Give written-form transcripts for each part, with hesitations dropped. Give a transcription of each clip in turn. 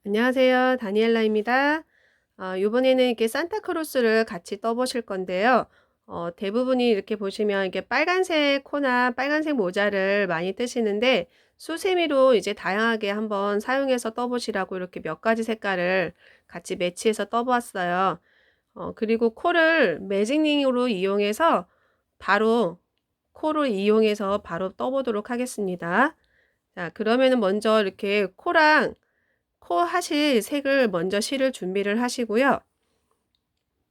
안녕하세요. 다니엘라입니다. 이번에는 이렇게 산타크로스를 같이 떠보실 건데요. 대부분이 이렇게 보시면 이게 빨간색 코나 빨간색 모자를 많이 뜨시는데 수세미로 이제 다양하게 한번 사용해서 떠보시라고 이렇게 몇 가지 색깔을 같이 매치해서 떠보았어요. 그리고 코를 매직링으로 이용해서 바로 코를 이용해서 바로 떠보도록 하겠습니다. 자, 그러면은 먼저 이렇게 코랑 코 하실 색을 먼저 실을 준비를 하시고요.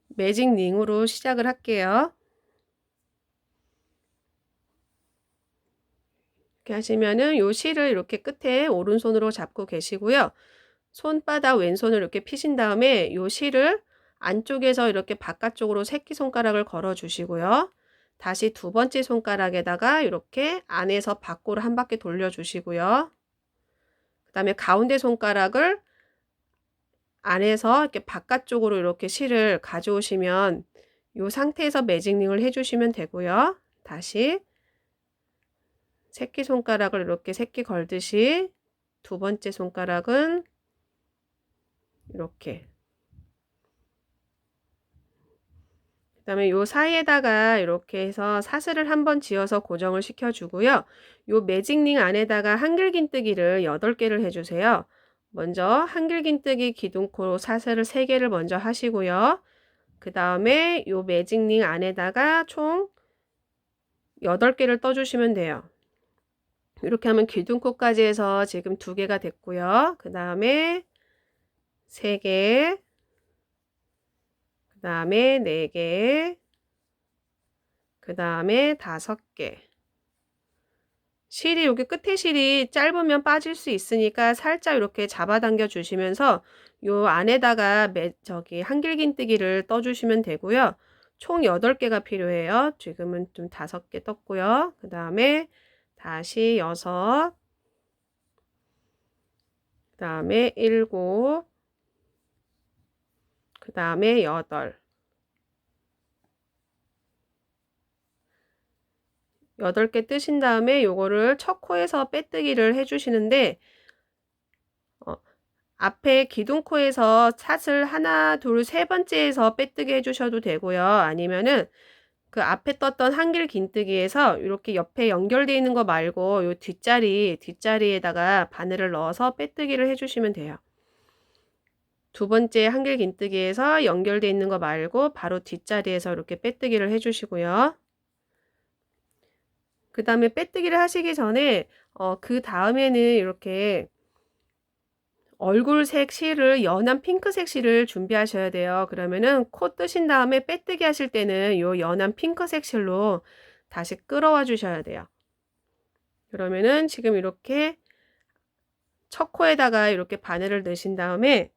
매직 링으로 시작을 할게요. 이렇게 하시면은 요 실을 이렇게 끝에 오른손으로 잡고 계시고요. 손바닥 왼손을 이렇게 피신 다음에 요 실을 안쪽에서 이렇게 바깥쪽으로 새끼손가락을 걸어 주시고요. 다시 두 번째 손가락에다가 이렇게 안에서 밖으로 한 바퀴 돌려 주시고요. 그 다음에 가운데 손가락을 안에서 이렇게 바깥쪽으로 이렇게 실을 가져오시면 이 상태에서 매직링을 해주시면 되고요. 다시 새끼손가락을 이렇게 새끼 걸듯이 두 번째 손가락은 이렇게, 그 다음에 요 사이에다가 이렇게 해서 사슬을 한번 지어서 고정을 시켜 주고요. 요 매직링 안에다가 한길긴뜨기를 8개를 해주세요. 먼저 한길긴뜨기 기둥코 사슬을 3개를 먼저 하시고요. 그 다음에 요 매직링 안에다가 총 8개를 떠주시면 돼요. 이렇게 하면 기둥코까지 해서 지금 2개가 됐고요. 그 다음에 3개, 그 다음에 4개, 그 다음에 5개. 실이 여기 끝에 실이 짧으면 빠질 수 있으니까 살짝 이렇게 잡아당겨 주시면서 요 안에다가 한길긴뜨기를 떠주시면 되고요. 총 8개가 필요해요. 지금은 좀 5개 떴고요. 그 다음에 다시 6, 그 다음에 7, 그 다음에 8. 8개 뜨신 다음에 요거를 첫 코에서 빼뜨기를 해주시는데 앞에 기둥코에서 사슬 하나, 둘, 세 번째에서 빼뜨기 해주셔도 되고요. 아니면은 그 앞에 떴던 한길 긴뜨기에서 이렇게 옆에 연결되어 있는 거 말고 요 뒷자리에다가 바늘을 넣어서 빼뜨기를 해주시면 돼요. 두 번째 한길 긴뜨기에서 연결되어 있는 거 말고 바로 뒷자리에서 이렇게 빼뜨기를 해주시고요. 그 다음에 빼뜨기를 하시기 전에 그 다음에는 이렇게 얼굴색 실을 연한 핑크색 실을 준비하셔야 돼요. 그러면은 코 뜨신 다음에 빼뜨기 하실 때는 요 연한 핑크색 실로 다시 끌어와 주셔야 돼요. 그러면은 지금 이렇게 첫 코에다가 이렇게 바늘을 넣으신 다음에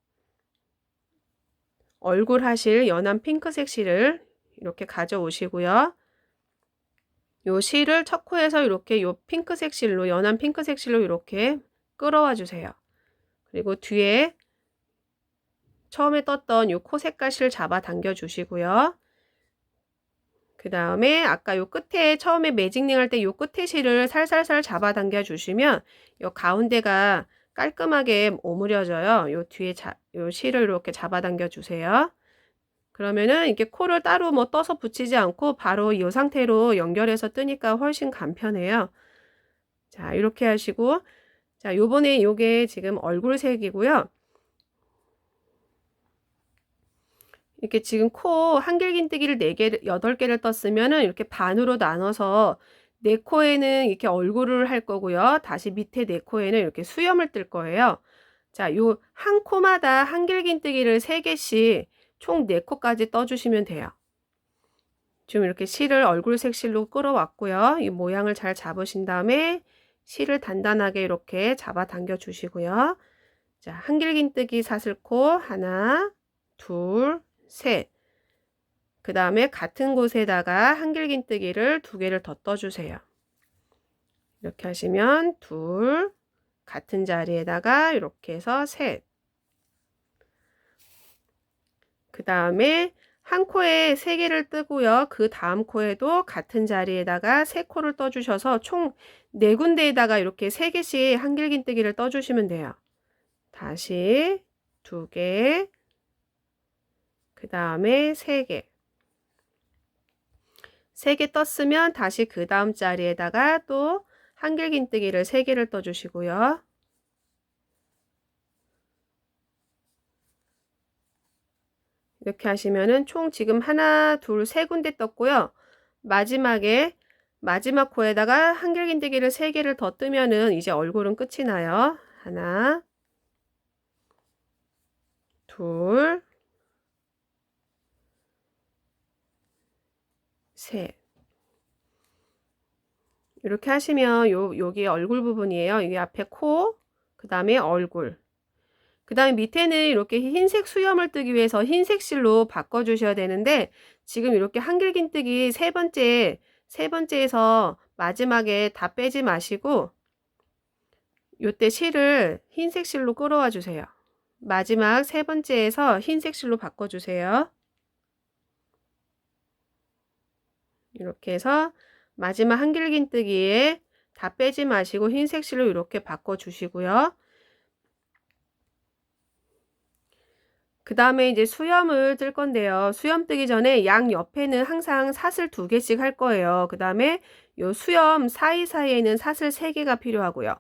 얼굴 하실 연한 핑크색 실을 이렇게 가져오시고요. 요 실을 첫 코에서 이렇게 요 핑크색 실로 연한 핑크색 실로 이렇게 끌어와 주세요. 그리고 뒤에 처음에 떴던 요 코 색깔 실 잡아 당겨 주시고요. 그 다음에 아까 요 끝에 처음에 매직링 할 때 요 끝에 실을 살살살 잡아 당겨 주시면 요 가운데가 깔끔하게 오므려져요. 요 뒤에 요 실을 이렇게 잡아 당겨 주세요. 그러면은 이렇게 코를 따로 뭐 떠서 붙이지 않고 바로 이 상태로 연결해서 뜨니까 훨씬 간편해요. 자, 이렇게 하시고, 자, 요번에 요게 지금 얼굴색이고요. 이렇게 지금 코 한길긴뜨기를 4개, 8개를 떴으면은 이렇게 반으로 나눠서 내 코에는 이렇게 얼굴을 할 거고요. 다시 밑에 내 코에는 이렇게 수염을 뜰 거예요. 자, 요 한 코마다 한길긴뜨기를 3개씩 총 4코까지 떠주시면 돼요. 지금 이렇게 실을 얼굴색 실로 끌어왔고요. 이 모양을 잘 잡으신 다음에 실을 단단하게 이렇게 잡아 당겨 주시고요. 자, 한길긴뜨기 사슬코 하나, 둘, 셋. 그 다음에 같은 곳에다가 한길긴뜨기를 2개를 더 떠주세요. 이렇게 하시면 둘, 같은 자리에다가 이렇게 해서 셋. 그 다음에 한 코에 3개를 뜨고요. 그 다음 코에도 같은 자리에다가 3코를 떠주셔서 총 4군데에다가 이렇게 3개씩 한길긴뜨기를 떠주시면 돼요. 다시 2개, 그 다음에 3개. 3개 떴으면 다시 그 다음 자리에다가 또 한길긴뜨기를 3개를 떠주시고요. 이렇게 하시면은 총 지금 하나, 둘, 세 군데 떴고요. 마지막에 마지막 코에다가 한길긴뜨기를 3개를 더 뜨면은 이제 얼굴은 끝이 나요. 하나, 둘, 셋. 이렇게 하시면 여기 얼굴 부분이에요. 여기 앞에 코, 그 다음에 얼굴. 그 다음에 밑에는 이렇게 흰색 수염을 뜨기 위해서 흰색 실로 바꿔 주셔야 되는데, 지금 이렇게 한길긴뜨기 세 번째에서 마지막에 다 빼지 마시고 요때 실을 흰색 실로 끌어와 주세요. 마지막 세 번째에서 흰색 실로 바꿔 주세요. 이렇게 해서 마지막 한길긴뜨기에 다 빼지 마시고 흰색 실로 이렇게 바꿔 주시고요. 그 다음에 이제 수염을 뜰 건데요. 수염 뜨기 전에 양 옆에는 항상 사슬 2개씩 할 거예요. 그 다음에 요 수염 사이사이에는 사슬 3개가 필요하고요.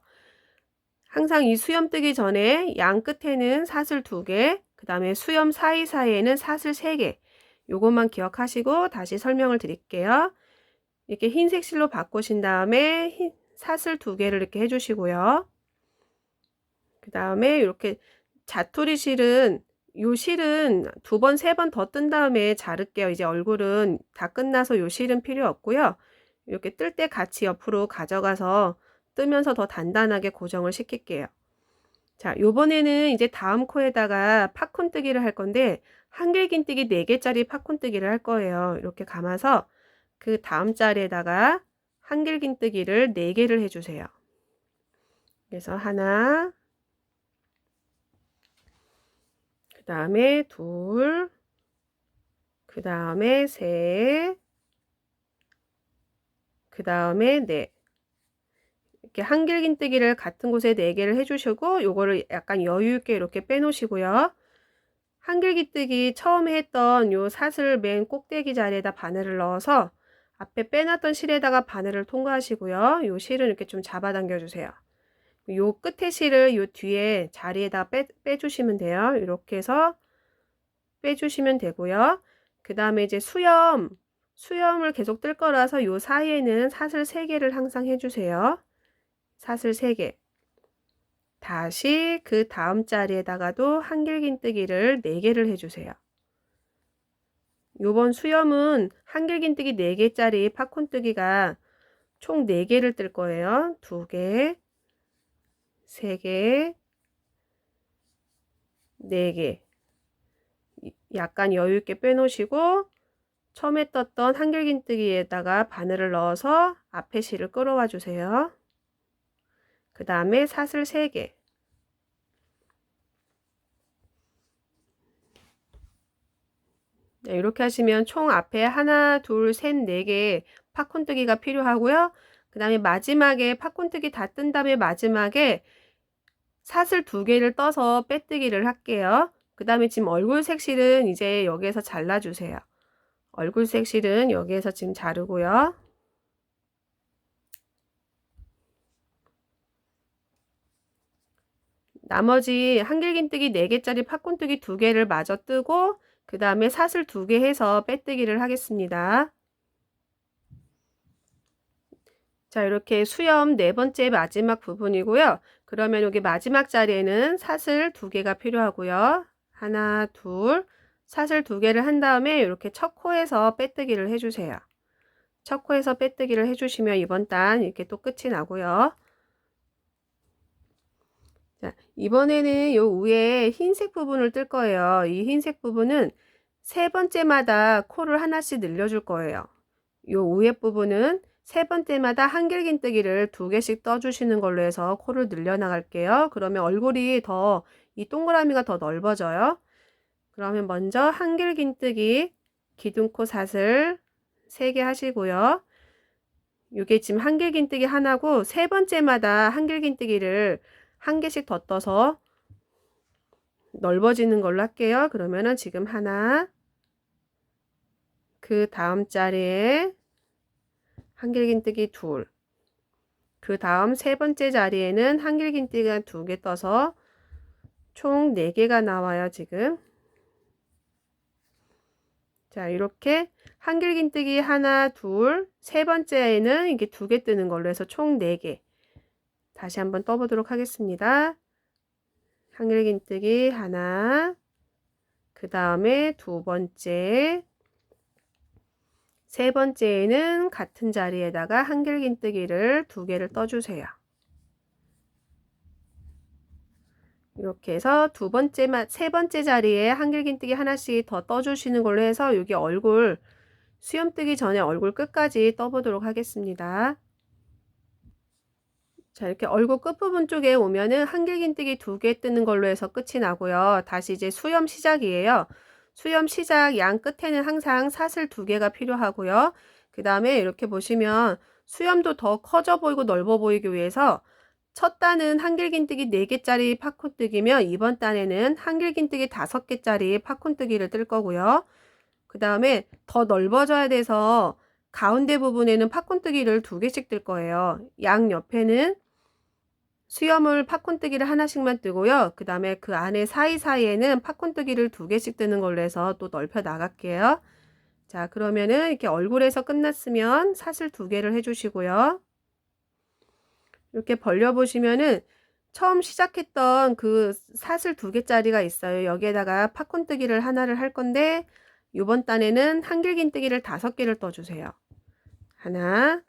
항상 이 수염 뜨기 전에 양 끝에는 사슬 2개, 그 다음에 수염 사이사이에는 사슬 3개. 요것만 기억하시고 다시 설명을 드릴게요. 이렇게 흰색 실로 바꾸신 다음에 사슬 2개를 이렇게 해주시고요. 그 다음에 이렇게 자투리 실은 요 실은 2번, 3번 더 뜬 다음에 자를게요. 이제 얼굴은 다 끝나서 요 실은 필요 없고요. 이렇게 뜰 때 같이 옆으로 가져가서 뜨면서 더 단단하게 고정을 시킬게요. 자, 요번에는 이제 다음 코에다가 팝콘 뜨기를 할 건데, 한길긴뜨기 4개짜리 팝콘 뜨기를 할 거예요. 이렇게 감아서 그 다음 자리에다가 한길긴뜨기를 4개를 해주세요. 그래서 하나, 그 다음에 둘, 그 다음에 셋, 그 다음에 넷. 이렇게 한길긴뜨기를 같은 곳에 4개를 해주시고 요거를 약간 여유있게 이렇게 빼놓으시고요. 한길긴뜨기 처음에 했던 요 사슬 맨 꼭대기 자리에다 바늘을 넣어서 앞에 빼놨던 실에다가 바늘을 통과하시고요. 요 실을 이렇게 좀 잡아당겨 주세요. 요 끝에 실을 요 뒤에 자리에다 빼주시면 돼요. 이렇게 해서 빼주시면 되고요. 그 다음에 이제 수염을 계속 뜰 거라서 요 사이에는 사슬 3개를 항상 해주세요. 사슬 3개. 다시 그 다음 자리에다가도 한길긴뜨기를 4개를 해주세요. 요번 수염은 한길긴뜨기 4개짜리 팝콘뜨기가 총 4개를 뜰 거예요. 2개, 3개, 4개. 약간 여유있게 빼놓으시고 처음에 떴던 한길긴뜨기에다가 바늘을 넣어서 앞에 실을 끌어와 주세요. 그 다음에 사슬 3개. 네, 이렇게 하시면 총 앞에 하나, 둘, 셋, 4개 팝콘뜨기가 필요하고요. 그 다음에 마지막에 팝콘뜨기 다 뜬 다음에 마지막에 사슬 2개를 떠서 빼뜨기를 할게요. 그 다음에 지금 얼굴색 실은 이제 여기에서 잘라주세요. 얼굴색 실은 여기에서 지금 자르고요. 나머지 한길긴뜨기 4개짜리 팝콘뜨기 2개를 마저 뜨고 그 다음에 사슬 2개 해서 빼뜨기를 하겠습니다. 자, 이렇게 수염 4번째 마지막 부분이고요. 그러면 여기 마지막 자리에는 사슬 2개가 필요하고요. 하나, 둘, 사슬 2개를 한 다음에 이렇게 첫 코에서 빼뜨기를 해주세요. 첫 코에서 빼뜨기를 해주시면 이번 단 이렇게 또 끝이 나고요. 자, 이번에는 요 위에 흰색 부분을 뜰 거예요. 이 흰색 부분은 세 번째마다 코를 하나씩 늘려줄 거예요. 요 위에 부분은 세 번째마다 한길긴뜨기를 2개씩 떠주시는 걸로 해서 코를 늘려 나갈게요. 그러면 얼굴이 이 동그라미가 더 넓어져요. 그러면 먼저 한길긴뜨기 기둥코 사슬 3개 하시고요. 이게 지금 한길긴뜨기 하나고 세 번째마다 한길긴뜨기를 1개씩 더 떠서 넓어지는 걸로 할게요. 그러면은 지금 하나, 그 다음 자리에 한길긴뜨기 둘, 그 다음 세 번째 자리에는 한길긴뜨기가 2개 떠서 총 4개가 나와요, 지금. 자, 이렇게 한길긴뜨기 하나, 둘, 세 번째에는 이게 2개 뜨는 걸로 해서 총 4개. 다시 한번 떠보도록 하겠습니다. 한길긴뜨기 하나, 그 다음에 2번째, 세 번째에는 같은 자리에다가 한길긴뜨기를 2개를 떠주세요. 이렇게 해서 세 번째 자리에 한길긴뜨기 하나씩 더 떠주시는 걸로 해서 여기 얼굴 수염 뜨기 전에 얼굴 끝까지 떠보도록 하겠습니다. 자, 이렇게 얼굴 끝부분 쪽에 오면은 한길긴뜨기 2개 뜨는 걸로 해서 끝이 나고요. 다시 이제 수염 시작이에요. 수염 시작 양 끝에는 항상 사슬 2개가 필요하고요. 그 다음에 이렇게 보시면 수염도 더 커져 보이고 넓어 보이기 위해서 첫 단은 한길긴뜨기 4개짜리 팝콘뜨기면 이번 단에는 한길긴뜨기 5개짜리 팝콘뜨기를 뜰 거고요. 그 다음에 더 넓어져야 돼서 가운데 부분에는 팝콘뜨기를 2개씩 뜰 거예요. 양 옆에는 수염을 팝콘뜨기를 하나씩만 뜨고요. 그 다음에 그 안에 사이사이에는 팝콘뜨기를 2개씩 뜨는 걸로 해서 또 넓혀 나갈게요. 자, 그러면은 이렇게 얼굴에서 끝났으면 사슬 2개를 해주시고요. 이렇게 벌려보시면은 처음 시작했던 그 사슬 2개짜리가 있어요. 여기에다가 팝콘뜨기를 하나를 할 건데 이번 단에는 한길긴뜨기를 5개를 떠주세요. 하나,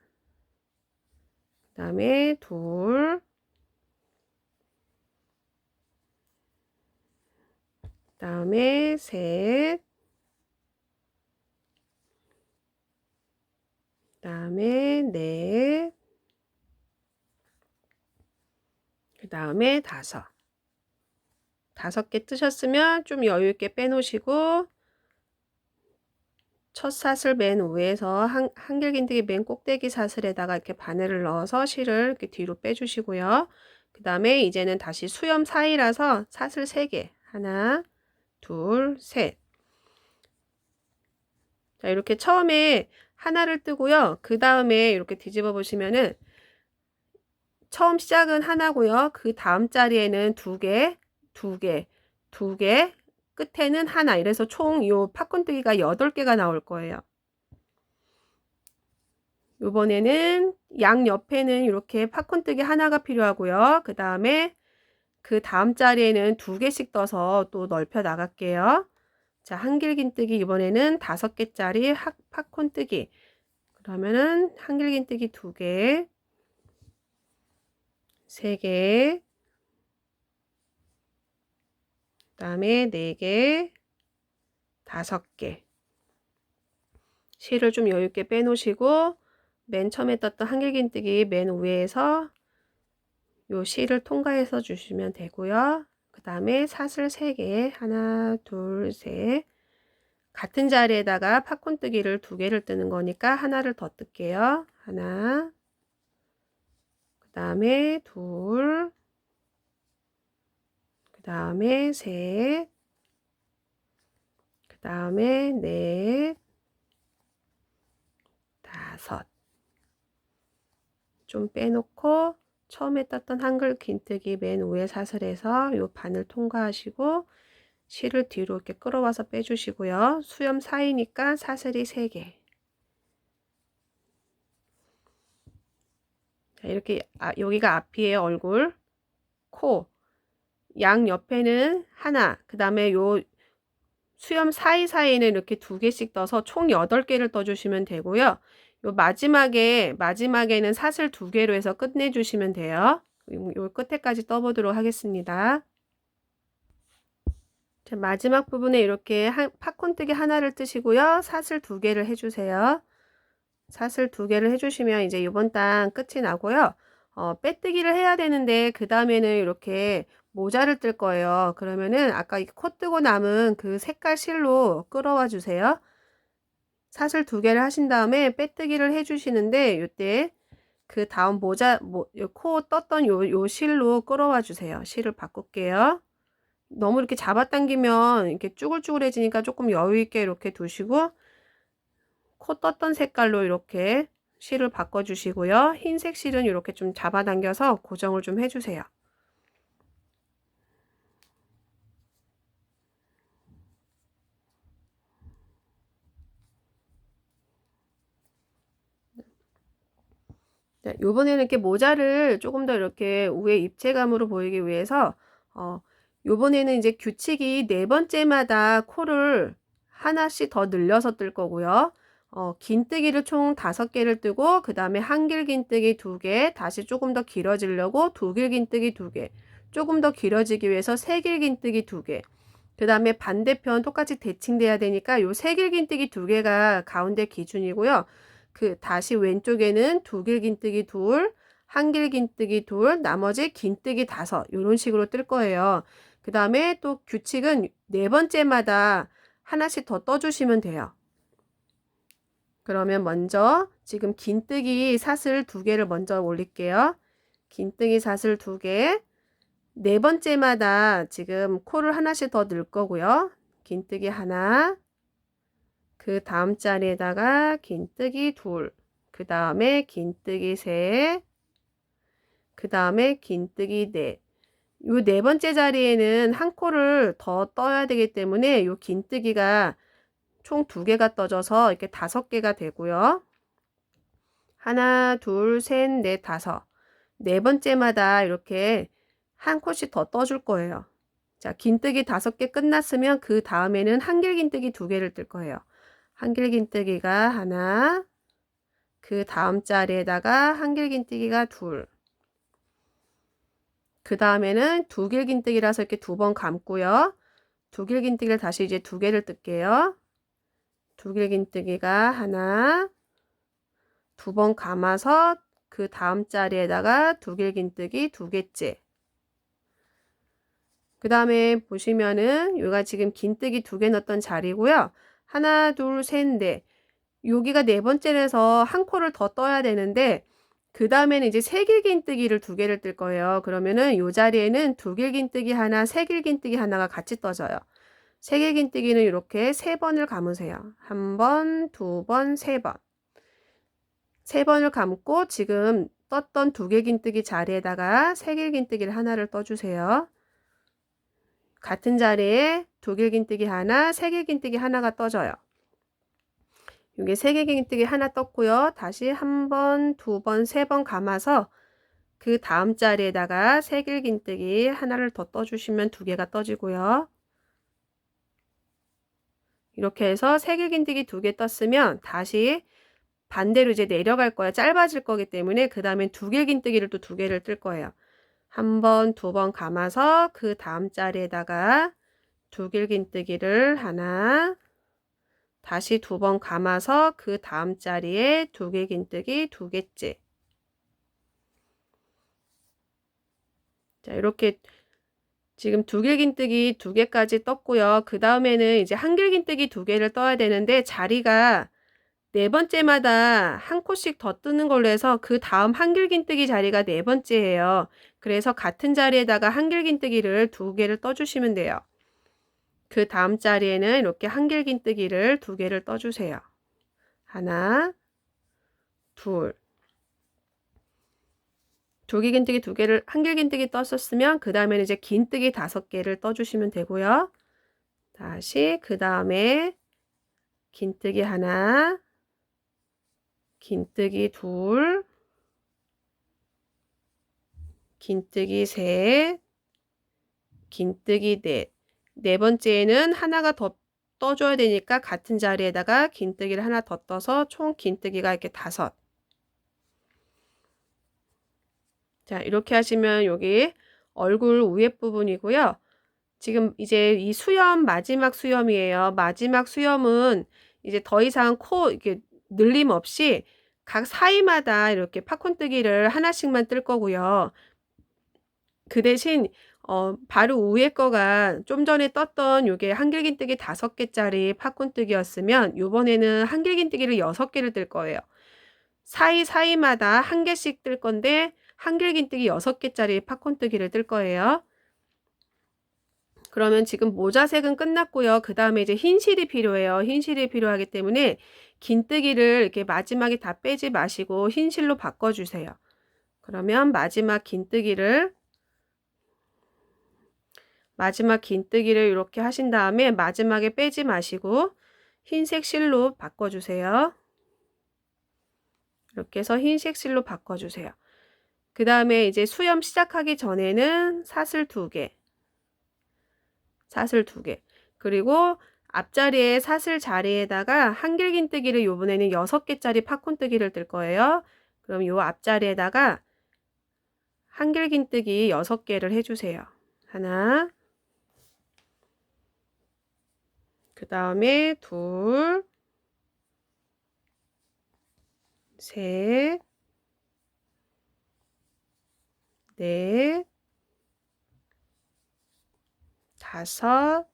그 다음에 둘, 그 다음에 셋, 그 다음에 넷, 그 다음에 5. 5개 뜨셨으면 좀 여유있게 빼놓으시고 첫 사슬 맨 위에서 한길긴뜨기 맨 꼭대기 사슬에다가 이렇게 바늘을 넣어서 실을 이렇게 뒤로 빼주시고요. 그 다음에 이제는 다시 수염 사이라서 사슬 3개. 하나, 둘, 셋. 자, 이렇게 처음에 하나를 뜨고요. 그 다음에 이렇게 뒤집어 보시면은 처음 시작은 하나고요. 그 다음 자리에는 2개, 2개, 2개, 끝에는 하나. 이래서 총 요 팝콘뜨기가 8개가 나올 거예요. 요번에는 양 옆에는 이렇게 팝콘뜨기 하나가 필요하고요. 그 다음에 그 다음 자리에는 2개씩 떠서 또 넓혀 나갈게요. 자, 한길긴뜨기 이번에는 5개짜리 팝콘뜨기. 그러면은 한길긴뜨기 2개, 3개, 그 다음에 4개, 5개. 실을 좀 여유있게 빼놓으시고 맨 처음에 떴던 한길긴뜨기 맨 위에서 요 실을 통과해서 주시면 되고요. 그 다음에 사슬 3개, 하나, 둘, 셋. 같은 자리에다가 팝콘뜨기를 2개를 뜨는 거니까 하나를 더 뜰게요. 하나, 그 다음에 둘, 그 다음에 셋, 그 다음에 넷, 5. 좀 빼놓고 처음에 떴던 한길긴뜨기 맨 위에 사슬에서 요 바늘 통과하시고 실을 뒤로 이렇게 끌어와서 빼주시고요. 수염 사이니까 사슬이 3개. 자, 이렇게 여기가 앞이에요. 얼굴, 코, 양 옆에는 하나, 그 다음에 요 수염 사이사이에는 이렇게 2개씩 떠서 총 8개를 떠주시면 되고요. 요 마지막에는 사슬 2개로 해서 끝내주시면 돼요. 요 끝에까지 떠보도록 하겠습니다. 자, 마지막 부분에 이렇게 팝콘뜨기 하나를 뜨시고요. 사슬 2개를 해주세요. 사슬 2개를 해주시면 이제 이번 단 끝이 나고요. 빼뜨기를 해야 되는데 그 다음에는 이렇게 모자를 뜰 거예요. 그러면은 아까 코 뜨고 남은 그 색깔 실로 끌어와 주세요. 사슬 2개를 하신 다음에 빼뜨기를 해주시는데 이때 그 다음 코 떴던 요 실로 끌어와 주세요. 실을 바꿀게요. 너무 이렇게 잡아당기면 이렇게 쭈글쭈글해지니까 조금 여유 있게 이렇게 두시고, 코 떴던 색깔로 이렇게 실을 바꿔주시고요. 흰색 실은 이렇게 좀 잡아당겨서 고정을 좀 해주세요. 자, 요번에는 이렇게 모자를 조금 더 이렇게 위에 입체감으로 보이기 위해서 요번에는 이제 규칙이 네 번째마다 코를 하나씩 더 늘려서 뜰 거고요. 긴뜨기를 총 5개를 뜨고 그 다음에 한길 긴뜨기 2개, 다시 조금 더 길어지려고 두길 긴뜨기 2개, 조금 더 길어지기 위해서 세길 긴뜨기 2개, 그 다음에 반대편 똑같이 대칭돼야 되니까 요 세길 긴뜨기 2개가 가운데 기준이고요. 다시 왼쪽에는 두길 긴뜨기 2, 한길 긴뜨기 2, 나머지 긴뜨기 5 이런 식으로 뜰 거예요. 그 다음에 또 규칙은 네 번째마다 하나씩 더 떠주시면 돼요. 그러면 먼저 지금 긴뜨기 사슬 2개를 먼저 올릴게요. 긴뜨기 사슬 2개, 네 번째마다 지금 코를 하나씩 더 넣을 거고요. 긴뜨기 하나, 그 다음 자리에다가 긴뜨기 2, 그 다음에 긴뜨기 3, 그 다음에 긴뜨기 4. 요 네 번째 자리에는 한 코를 더 떠야 되기 때문에 요 긴뜨기가 총 2개가 떠져서 이렇게 5개가 되고요. 하나, 둘, 셋, 넷, 5. 네 번째마다 이렇게 한 코씩 더 떠줄 거예요. 자, 긴뜨기 5개 끝났으면 그 다음에는 한길 긴뜨기 2개를 뜰 거예요. 한길 긴뜨기가 하나, 그 다음 자리에다가 한길 긴뜨기가 2. 그 다음에는 두길 긴뜨기라서 이렇게 2번 감고요. 두길 긴뜨기를 다시 이제 2개를 뜰게요. 두길 긴뜨기가 하나, 2번 감아서 그 다음 자리에다가 두길 긴뜨기 2개째. 그 다음에 보시면은 여기가 지금 긴뜨기 2개 넣었던 자리고요. 하나, 둘, 셋, 넷. 여기가 네 번째라서 한 코를 더 떠야 되는데 그 다음에는 이제 세길 긴뜨기를 2개를 뜰 거예요. 그러면은 이 자리에는 두길 긴뜨기 하나, 세길 긴뜨기 하나가 같이 떠져요. 세길 긴뜨기는 이렇게 3번을 감으세요. 1번, 2번, 3번. 3번을 감고 지금 떴던 두길 긴뜨기 자리에다가 세길 긴뜨기를 하나를 떠주세요. 같은 자리에 두길 긴뜨기 하나, 세길 긴뜨기 하나가 떠져요. 이게 세길 긴뜨기 하나 떴고요. 다시 1번, 2번, 3번 감아서 그 다음 자리에다가 세길 긴뜨기 하나를 더 떠주시면 2개가 떠지고요. 이렇게 해서 세길 긴뜨기 2개 떴으면 다시 반대로 이제 내려갈 거예요. 짧아질 거기 때문에 그 다음엔 두길 긴뜨기를 또 2개를 뜰 거예요. 1번, 2번 감아서 그 다음 자리에다가 두길 긴뜨기를 하나, 다시 2번 감아서 그 다음 자리에 두길 긴뜨기 2개째. 자, 이렇게 지금 두길 긴뜨기 2개까지 떴고요. 그 다음에는 이제 한길 긴뜨기 2개를 떠야 되는데 자리가 네 번째마다 한 코씩 더 뜨는 걸로 해서 그 다음 한길 긴뜨기 자리가 네 번째예요. 그래서 같은 자리에다가 한길 긴뜨기를 2개를 떠주시면 돼요. 그 다음 자리에는 이렇게 한길 긴뜨기를 2개를 떠주세요. 하나, 둘. 두길 긴뜨기 2개를 한길 긴뜨기 떴었으면 그 다음에는 이제 긴뜨기 5개를 떠주시면 되고요. 다시 그 다음에 긴뜨기 하나, 긴뜨기 2, 긴뜨기 3, 긴뜨기 4. 네 번째에는 하나가 더 떠줘야 되니까 같은 자리에다가 긴뜨기를 하나 더 떠서 총 긴뜨기가 이렇게 5. 자, 이렇게 하시면 여기 얼굴 위에 부분이고요. 지금 이제 이 수염 마지막 수염이에요. 마지막 수염은 이제 더 이상 코 이렇게 늘림 없이 각 사이마다 이렇게 팝콘뜨기를 하나씩만 뜰 거고요. 그 대신 바로 위에 거가 좀 전에 떴던 요게 한길긴뜨기 5개짜리 팝콘뜨기였으면 요번에는 한길긴뜨기를 6개를 뜰 거예요. 사이사이마다 한 개씩 뜰 건데 한길긴뜨기 6개짜리 팝콘뜨기를 뜰 거예요. 그러면 지금 모자색은 끝났고요. 그 다음에 이제 흰 실이 필요해요. 흰 실이 필요하기 때문에 긴뜨기를 이렇게 마지막에 다 빼지 마시고 흰 실로 바꿔주세요. 그러면 마지막 긴뜨기를 이렇게 하신 다음에 마지막에 빼지 마시고 흰색 실로 바꿔주세요. 이렇게 해서 흰색 실로 바꿔주세요. 그 다음에 이제 수염 시작하기 전에는 사슬 2개, 그리고 앞자리에 사슬 자리에다가 한길긴뜨기를 요번에는 6개짜리 팝콘뜨기를 뜰 거예요. 그럼 요 앞자리에다가 한길긴뜨기 6개를 해주세요. 하나, 그 다음에 둘, 셋, 넷, 다섯,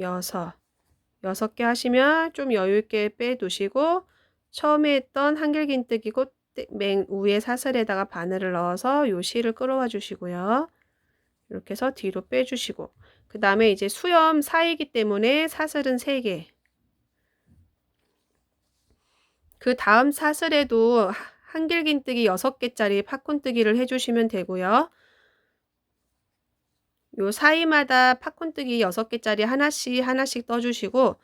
여섯 개 하시면 좀 여유있게 빼두시고 처음에 했던 한길긴뜨기고 맨 위에 사슬에다가 바늘을 넣어서 요 실을 끌어와 주시고요. 이렇게 해서 뒤로 빼주시고 그 다음에 이제 수염 사이기 때문에 사슬은 3개, 그 다음 사슬에도 한길긴뜨기 6개짜리 팝콘뜨기를 해주시면 되고요. 요 사이마다 팝콘뜨기 6개짜리 하나씩 떠주시고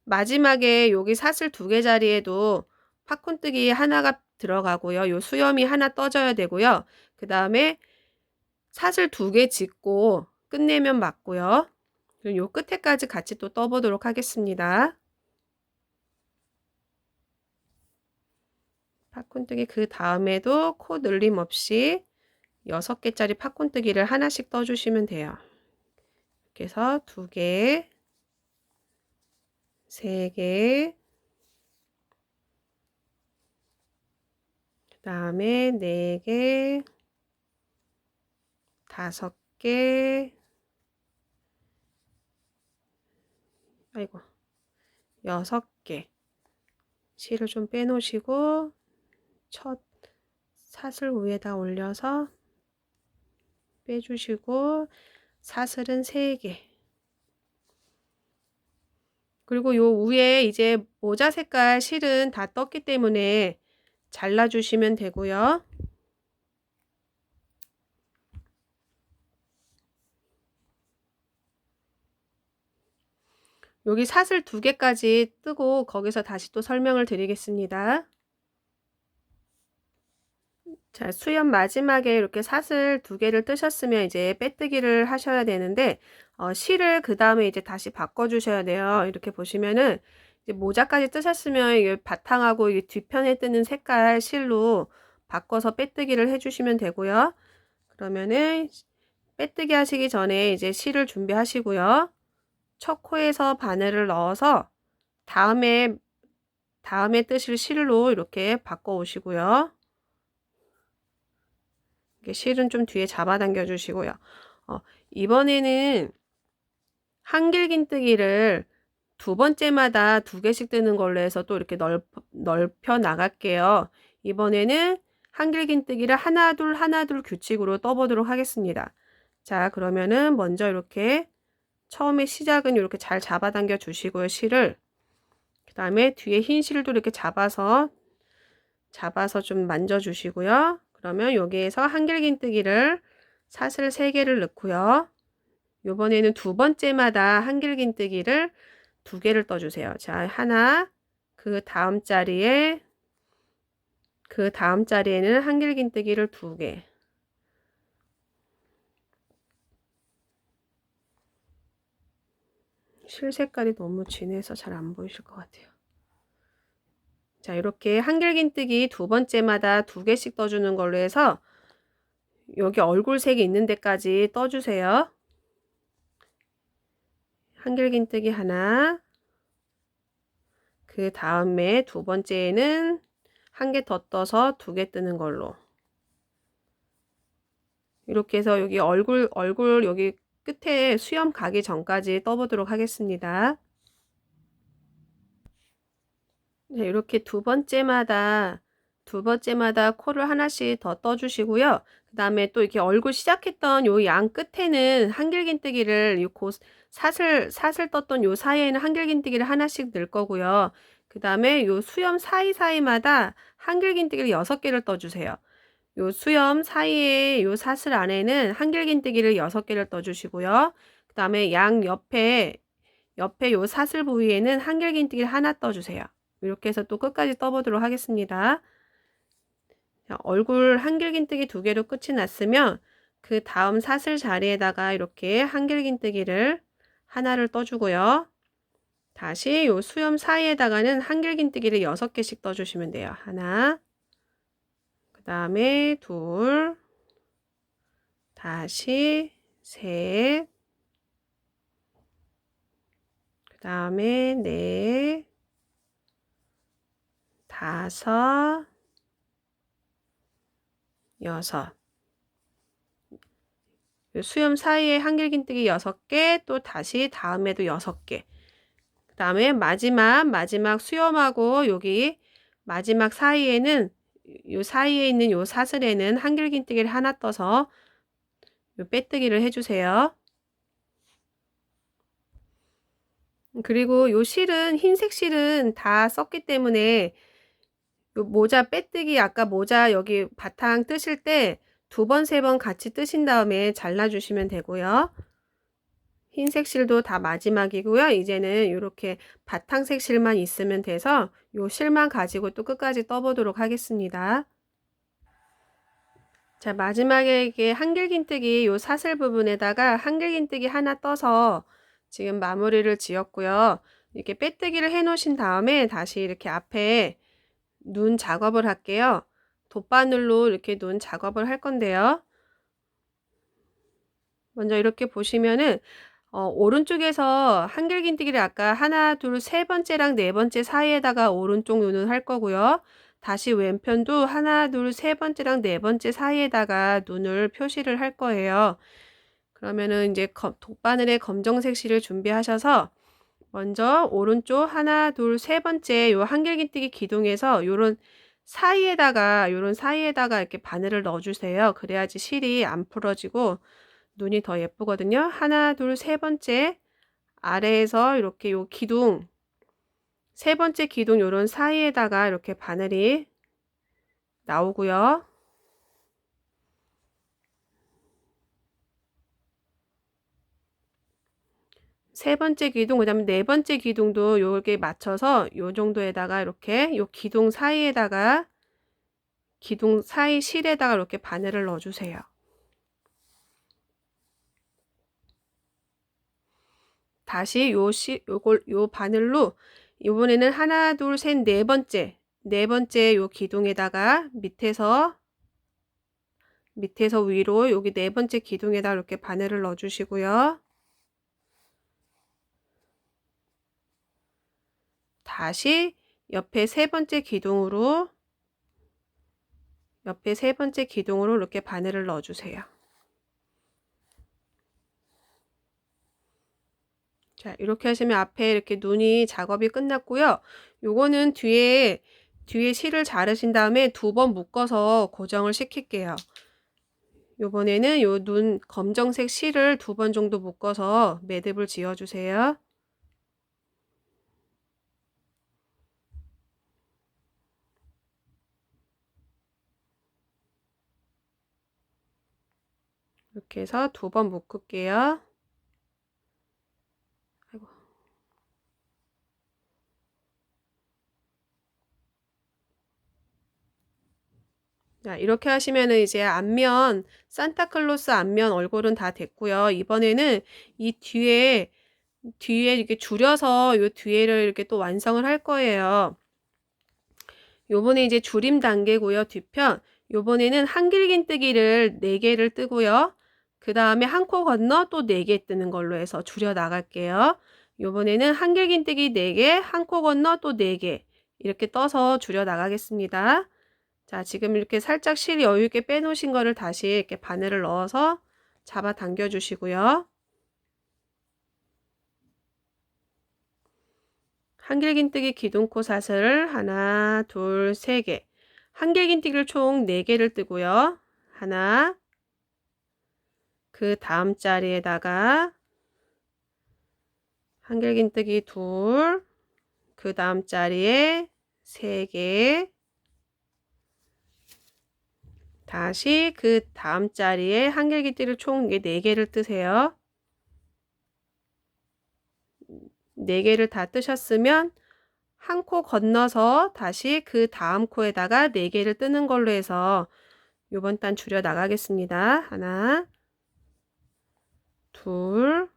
마지막에 여기 사슬 2개 자리에도 팝콘뜨기 하나가 들어가고요. 요 수염이 하나 떠져야 되고요. 그 다음에 사슬 2개 짓고 끝내면 맞고요. 그리고 요 끝에까지 같이 또 떠보도록 하겠습니다. 팝콘뜨기 그 다음에도 코 늘림 없이 6개짜리 팝콘뜨기를 하나씩 떠주시면 돼요. 이렇게 해서 2개, 3개, 그 다음에 4개, 5개, 아이고 6개. 실을 좀 빼놓으시고 첫 사슬 위에다 올려서 빼주시고 사슬은 3개. 그리고 요 위에 이제 모자 색깔 실은 다 떴기 때문에 잘라주시면 되고요. 여기 사슬 2개까지 뜨고 거기서 다시 또 설명을 드리겠습니다. 자, 수염 마지막에 이렇게 사슬 2개를 뜨셨으면 이제 빼뜨기를 하셔야 되는데 실을 그 다음에 이제 다시 바꿔 주셔야 돼요. 이렇게 보시면은 이제 모자까지 뜨셨으면 이 바탕하고 이 뒤편에 뜨는 색깔 실로 바꿔서 빼뜨기를 해 주시면 되고요. 그러면은 빼뜨기 하시기 전에 이제 실을 준비하시고요. 첫 코에서 바늘을 넣어서 다음에 뜨실 실로 이렇게 바꿔 오시고요. 실은 좀 뒤에 잡아당겨 주시고요. 이번에는 한길긴뜨기를 2번째마다 2개씩 뜨는 걸로 해서 또 이렇게 넓혀 나갈게요. 이번에는 한길긴뜨기를 하나 둘 규칙으로 떠보도록 하겠습니다. 자, 그러면은 먼저 이렇게 처음에 시작은 이렇게 잘 잡아당겨 주시고요. 실을. 그 다음에 뒤에 흰 실도 이렇게 잡아서 좀 만져 주시고요. 그러면 여기에서 한길긴뜨기를 사슬 3개를 넣고요. 요번에는 2번째마다 한길긴뜨기를 2개를 떠주세요. 자, 하나, 그 다음 자리에는 한길긴뜨기를 2개. 실 색깔이 너무 진해서 잘 안 보이실 것 같아요. 자, 이렇게 한길긴뜨기 2번째마다 2개씩 떠주는 걸로 해서 여기 얼굴색이 있는 데까지 떠주세요. 한길긴뜨기 하나, 그 다음에 2번째에는 1개 더 떠서 2개 뜨는 걸로. 이렇게 해서 여기 얼굴 여기 끝에 수염 가기 전까지 떠보도록 하겠습니다. 네, 이렇게 2번째마다 두 번째마다 코를 하나씩 더 떠주시고요. 그 다음에 또 이렇게 얼굴 시작했던 요 양 끝에는 한길긴뜨기를 사슬 떴던 요 사이에는 한길긴뜨기를 하나씩 넣을 거고요. 그 다음에 요 수염 사이사이마다 한길긴뜨기를 6개를 떠주세요. 요 수염 사이에 요 사슬 안에는 한길긴뜨기를 6개를 떠주시고요. 그 다음에 양 옆에 요 사슬 부위에는 한길긴뜨기를 하나 떠주세요. 이렇게 해서 또 끝까지 떠보도록 하겠습니다. 자, 얼굴 한길긴뜨기 2개로 끝이 났으면 그 다음 사슬 자리에다가 이렇게 한길긴뜨기를 하나를 떠주고요. 다시 요 수염 사이에다가는 한길긴뜨기를 6개씩 떠주시면 돼요. 하나, 그 다음에 둘, 다시 셋, 그 다음에 넷, 다섯, 여섯. 수염 사이에 한길긴뜨기 6개, 또 다시 다음에도 6개. 그 다음에 마지막 수염하고 여기 마지막 사이에는 요 사이에 있는 요 사슬에는 한길긴뜨기를 하나 떠서 요 빼뜨기를 해주세요. 그리고 요 실은 흰색 실은 다 썼기 때문에 요 모자 빼뜨기 아까 모자 여기 바탕 뜨실 때 2번, 3번 같이 뜨신 다음에 잘라주시면 되고요. 흰색 실도 다 마지막이고요. 이제는 이렇게 바탕색 실만 있으면 돼서 요 실만 가지고 또 끝까지 떠보도록 하겠습니다. 자, 마지막에 이게 한길긴뜨기 요 사슬 부분에다가 한길긴뜨기 하나 떠서 지금 마무리를 지었고요. 이렇게 빼뜨기를 해 놓으신 다음에 다시 이렇게 앞에 눈 작업을 할게요. 돗바늘로 이렇게 눈 작업을 할 건데요. 먼저 이렇게 보시면은 오른쪽에서 한길긴뜨기를 아까 하나, 둘, 세 번째랑 네 번째 사이에다가 오른쪽 눈을 할 거고요. 다시 왼편도 하나, 둘, 세 번째랑 네 번째 사이에다가 눈을 표시를 할 거예요. 그러면은 이제 돗바늘에 검정색 실을 준비하셔서 먼저 오른쪽 하나, 둘, 세 번째 요 한길긴뜨기 기둥에서 요런 사이에다가 이렇게 바늘을 넣어 주세요. 그래야지 실이 안 풀어지고 눈이 더 예쁘거든요. 하나, 둘, 세 번째 아래에서 이렇게 요 기둥 세 번째 기둥 요런 사이에다가 이렇게 바늘이 나오고요. 세 번째 기둥, 그 다음에 네 번째 기둥도 요렇게 맞춰서 요 정도에다가 이렇게 요 기둥 사이에다가 기둥 사이 실에다가 이렇게 바늘을 넣어 주세요. 다시 요 바늘로 이번에는 하나, 둘, 셋, 네 번째 요 기둥에다가 밑에서 위로 여기 네 번째 기둥에다 이렇게 바늘을 넣어 주시고요. 다시 옆에 세 번째 기둥으로 이렇게 바늘을 넣어 주세요. 자, 이렇게 하시면 앞에 이렇게 눈이 작업이 끝났고요. 요거는 뒤에 실을 자르신 다음에 2번 묶어서 고정을 시킬게요. 요번에는 요 눈 검정색 실을 2번 정도 묶어서 매듭을 지어 주세요. 이렇게 해서 2번 묶을게요. 아이고. 자, 이렇게 하시면은 이제 앞면 산타클로스 앞면 얼굴은 다 됐고요. 이번에는 이 뒤에 이렇게 줄여서 요 뒤에를 이렇게 또 완성을 할 거예요. 요번에 이제 줄임 단계고요. 뒤편 요번에는 한길긴뜨기를 4개를 뜨고요. 그 다음에 한 코 건너 또 4개 뜨는 걸로 해서 줄여 나갈게요. 요번에는 한길긴뜨기 4개, 한 코 건너 또 4개 이렇게 떠서 줄여 나가겠습니다. 자, 지금 이렇게 살짝 실 여유 있게 빼놓으신 거를 다시 이렇게 바늘을 넣어서 잡아 당겨 주시고요. 한길긴뜨기 기둥코 사슬 하나, 둘, 세 개. 한길긴뜨기를 총 4개를 뜨고요. 하나, 그 다음 자리에다가 한길긴뜨기 둘, 그 다음 자리에 3개, 다시 그 다음 자리에 한길긴뜨기를 총 4개를 뜨세요. 4개를 다 뜨셨으면 한 코 건너서 다시 그 다음 코에다가 4개를 뜨는 걸로 해서 요번 단 줄여 나가겠습니다. 하나, 둘,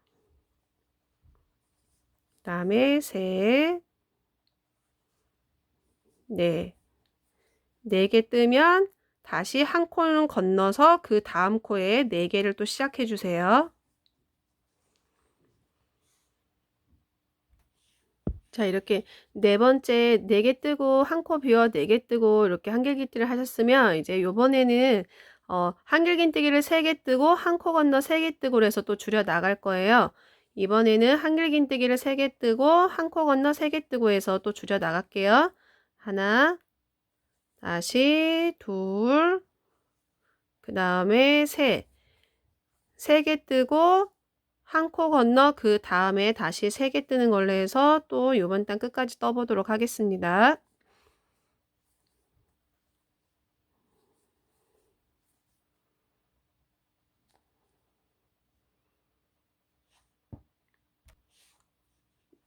그다음에 셋, 넷. 4개 뜨면 다시 한 코는 건너서 그 다음 코에 4개를 또 시작해 주세요. 자, 이렇게 네 번째 4개 뜨고 한 코 비워 4개 뜨고 이렇게 한길긴뜨기를 하셨으면 이제 요번에는 한길긴뜨기를 3개 뜨고 한 코 건너 3개 뜨고 그래서 또 줄여 나갈 거예요. 이번에는 한길긴뜨기를 3개 뜨고 한 코 건너 3개 뜨고 해서 또 줄여 나갈게요. 하나, 다시 둘, 그 다음에 셋. 3개 뜨고 한 코 건너 그 다음에 다시 3개 뜨는 걸로 해서 또 요번 단 끝까지 떠보도록 하겠습니다.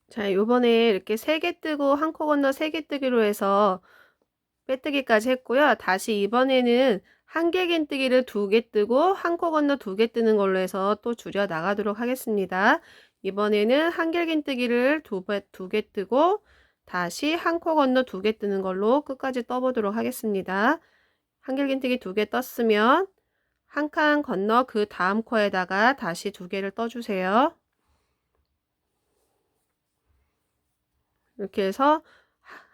자, 요번에 이렇게 3개 뜨고 한 코 건너 3개 뜨기로 해서 빼뜨기까지 했고요. 다시 이번에는 한길긴뜨기를 2개 뜨고 한 코 건너 2개 뜨는 걸로 해서 또 줄여 나가도록 하겠습니다. 이번에는 한길긴뜨기를 2개 뜨고 다시 한 코 건너 2개 뜨는 걸로 끝까지 떠보도록 하겠습니다. 한길긴뜨기 2개 떴으면 한 칸 건너 그 다음 코에다가 다시 2개를 떠주세요. 이렇게 해서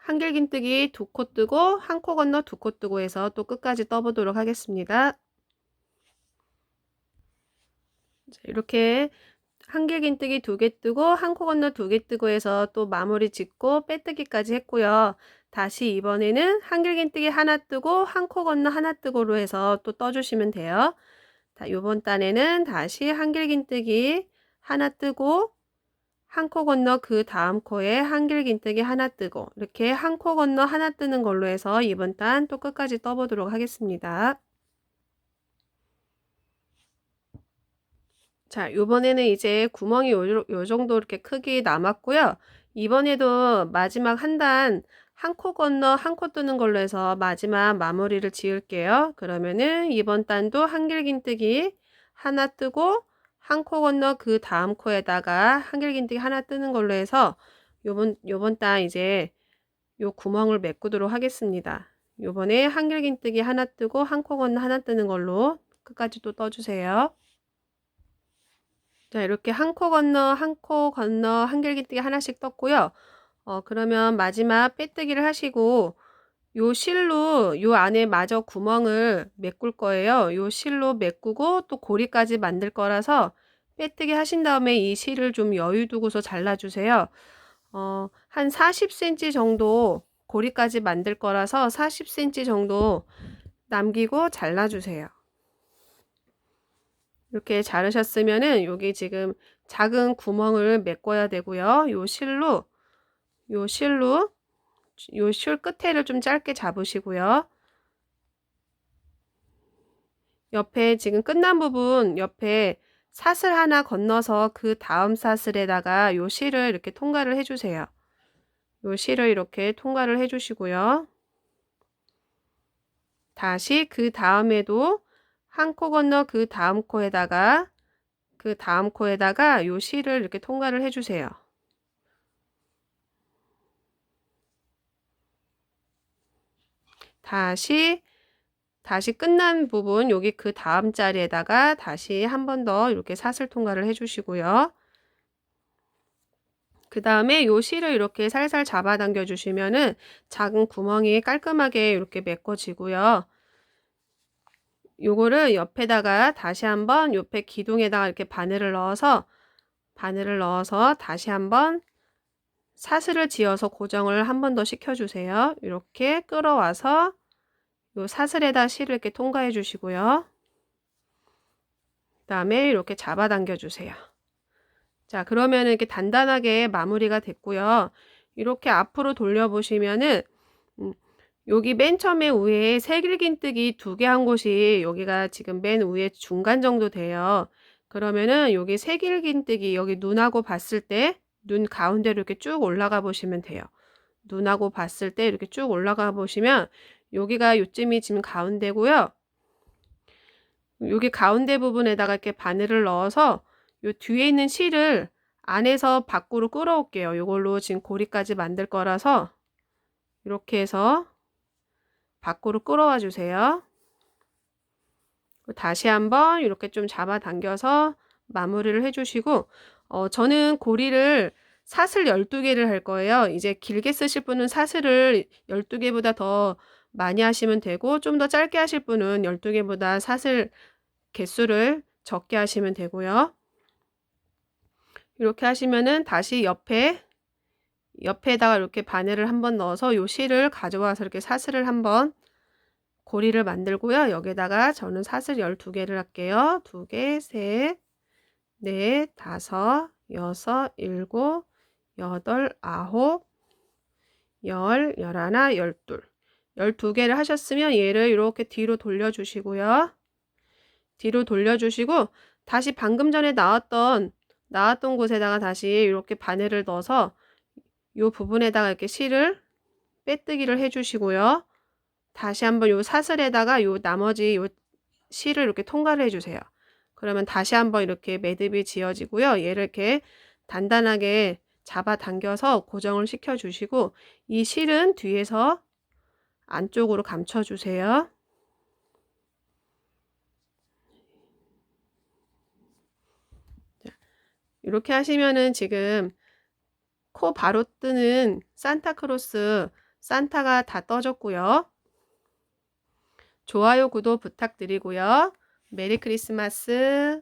한길긴뜨기 2코 뜨고 한 코 건너 2코 뜨고 해서 또 끝까지 떠보도록 하겠습니다. 이렇게 한길긴뜨기 2개 뜨고 한 코 건너 2개 뜨고 해서 또 마무리 짓고 빼뜨기까지 했고요. 다시 이번에는 한길긴뜨기 하나 뜨고 한 코 건너 하나 뜨고로 해서 또 떠주시면 돼요. 요번 단에는 다시 한길긴뜨기 하나 뜨고 한 코 건너 그 다음 코에 한길긴뜨기 하나 뜨고 이렇게 한 코 건너 하나 뜨는 걸로 해서 이번 단 또 끝까지 떠보도록 하겠습니다. 자, 요번에는 이제 구멍이 요 정도 이렇게 크기 남았고요. 이번에도 마지막 한 단 한 코 건너 한 코 뜨는 걸로 해서 마지막 마무리를 지을게요. 그러면은 이번 단도 한길긴뜨기 하나 뜨고 한 코 건너 그 다음 코에다가 한길긴뜨기 하나 뜨는 걸로 해서 요번 단 이제 요 구멍을 메꾸도록 하겠습니다. 요번에 한길긴뜨기 하나 뜨고 한 코 건너 하나 뜨는 걸로 끝까지 또 떠주세요. 자, 이렇게 한 코 건너 한 코 건너 한길긴뜨기 하나씩 떴고요. 그러면 마지막 빼뜨기를 하시고 요 실로 요 안에 마저 구멍을 메꿀 거예요. 요 실로 메꾸고 또 고리까지 만들 거라서 빼뜨기 하신 다음에 이 실을 좀 여유 두고서 잘라주세요. 한 40cm 정도 고리까지 만들 거라서 40cm 정도 남기고 잘라주세요. 이렇게 자르셨으면은 여기 지금 작은 구멍을 메꿔야 되고요. 요 실로 요 실 끝에를 좀 짧게 잡으시고요. 옆에 지금 끝난 부분 옆에 사슬 하나 건너서 그 다음 사슬에다가 요 실을 이렇게 통과를 해주세요. 요 실을 이렇게 통과를 해주시고요. 다시 그 다음에도 한 코 건너 그 다음 코에다가 요 실을 이렇게 통과를 해주세요. 다시 끝난 부분 여기 그 다음 자리에다가 다시 한 번 더 이렇게 사슬 통과를 해주시고요. 그 다음에 요 실을 이렇게 살살 잡아당겨 주시면은 작은 구멍이 깔끔하게 이렇게 메꿔지고요. 요거를 옆에다가 다시 한번 옆에 기둥에다가 이렇게 바늘을 넣어서 다시 한번 사슬을 지어서 고정을 한 번 더 시켜주세요. 이렇게 끌어와서 요 사슬에다 실을 이렇게 통과해 주시고요. 그다음에 이렇게 잡아당겨 주세요. 자, 그러면은 이렇게 단단하게 마무리가 됐고요. 이렇게 앞으로 돌려보시면은 여기 맨 처음에 위에 새길긴뜨기 2개 한 곳이 여기가 지금 맨 위에 중간 정도 돼요. 그러면은 여기 새길긴뜨기 여기 눈하고 봤을 때 눈 가운데로 이렇게 쭉 올라가 보시면 돼요. 눈하고 봤을 때 이렇게 쭉 올라가 보시면 여기가 요쯤이 지금 가운데고요. 여기 가운데 부분에다가 이렇게 바늘을 넣어서 요 뒤에 있는 실을 안에서 밖으로 끌어올게요. 요걸로 지금 고리까지 만들 거라서 이렇게 해서 밖으로 끌어와 주세요. 다시 한번 이렇게 좀 잡아당겨서 마무리를 해주시고 저는 고리를 사슬 12개를 할 거예요. 이제 길게 쓰실 분은 사슬을 12개보다 더 많이 하시면 되고 좀 더 짧게 하실 분은 12개보다 사슬 개수를 적게 하시면 되고요. 이렇게 하시면은 다시 옆에다가 이렇게 바늘을 한번 넣어서 요 실을 가져와서 이렇게 사슬을 한번 고리를 만들고요. 여기다가 저는 사슬 12개를 할게요. 2개, 셋, 넷, 다섯, 여섯, 일곱, 여덟, 아홉, 열, 열하나, 열둘. 12개를 하셨으면 얘를 이렇게 뒤로 돌려주시고요. 뒤로 돌려주시고 다시 방금 전에 나왔던 곳에다가 다시 이렇게 바늘을 넣어서 이 부분에다가 이렇게 실을 빼뜨기를 해주시고요. 다시 한번 요 사슬에다가 요 나머지 요 실을 이렇게 통과를 해주세요. 그러면 다시 한번 이렇게 매듭이 지어지고요. 얘를 이렇게 단단하게 잡아당겨서 고정을 시켜 주시고 이 실은 뒤에서 안쪽으로 감춰 주세요. 이렇게 하시면은 지금 코 바로 뜨는 산타크로스 산타가 다 떠졌고요. 좋아요, 구독 부탁드리고요. 메리 크리스마스.